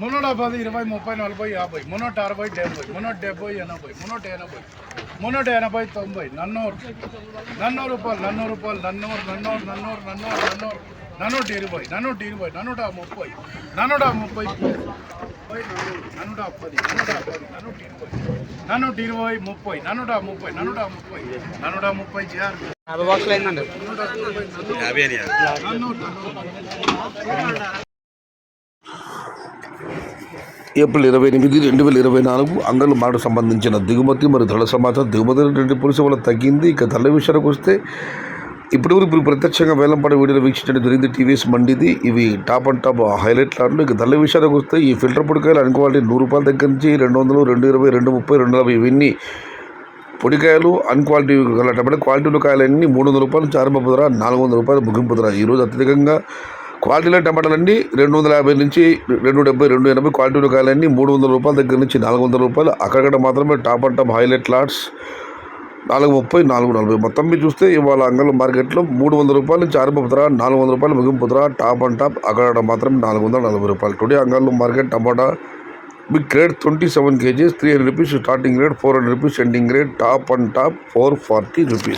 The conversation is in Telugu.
310, 20, 30, 40, 50, 360, 70, 370, 80, 380, 380, 90, నన్నూరు రూపాయలు, నన్నూరు 20, నన్నూట 20, నన్నూట 30, నన్నూట 10, నన్నూట 20, నన్నూట 30, నన్నూట 30 చేయాలి. 50 బాక్సులు అయిందండి. ఏప్రిల్ 28, 2024 అంగళ్ళు మాటకు సంబంధించిన దిగుమతి మరియు ధరల సమాచారం. దిగుమతి రేటు పురుషు వల్ల తగ్గింది. ఇక ధరల విషయానికి వస్తే ఇప్పుడు ప్రత్యక్షంగా వేలంపాట వీడియోలు వీక్షించడం జరిగింది. టీవీఎస్ మండిది. ఇవి టాప్ అండ్ టాప్ హైలైట్ లాట్లు. ఇక ధరల విషయానికి వస్తే ఈ ఫిల్టర్ పొడికాయలు అనుకోవాలి ₹100 దగ్గర నుంచి 200, 220, 230, 240 ఇవన్నీ పొడికాయలు అన్క్వాలిటీ గల క్వాలిటీలో కాయలన్నీ ₹300 నుంచి ఆరంభ ధర, ₹400 ముగింపు ధర. ఈరోజు అత్యధికంగా క్వాలిటీలో టమాటాలన్నీ 250 నుంచి 270, 280, క్వాలిటీలో కాయలన్నీ ₹300 దగ్గర నుంచి ₹400. అక్కడక్కడ మాత్రమే top and top highlight LADS 430, 440. మొత్తం మీరు చూస్తే ఇవాళ అంగళ్ళ మార్కెట్లో ₹300 నుంచి ఆరంభ ధర, ₹400 ముగింపు ధర. టాప్ అండ్ టాప్ అక్కడ మాత్రం ₹440. టుడే అంగళ్ళ market tomato big grade 27 kgs, ₹300 starting rate, ₹400 ending rate. Top and top ₹440.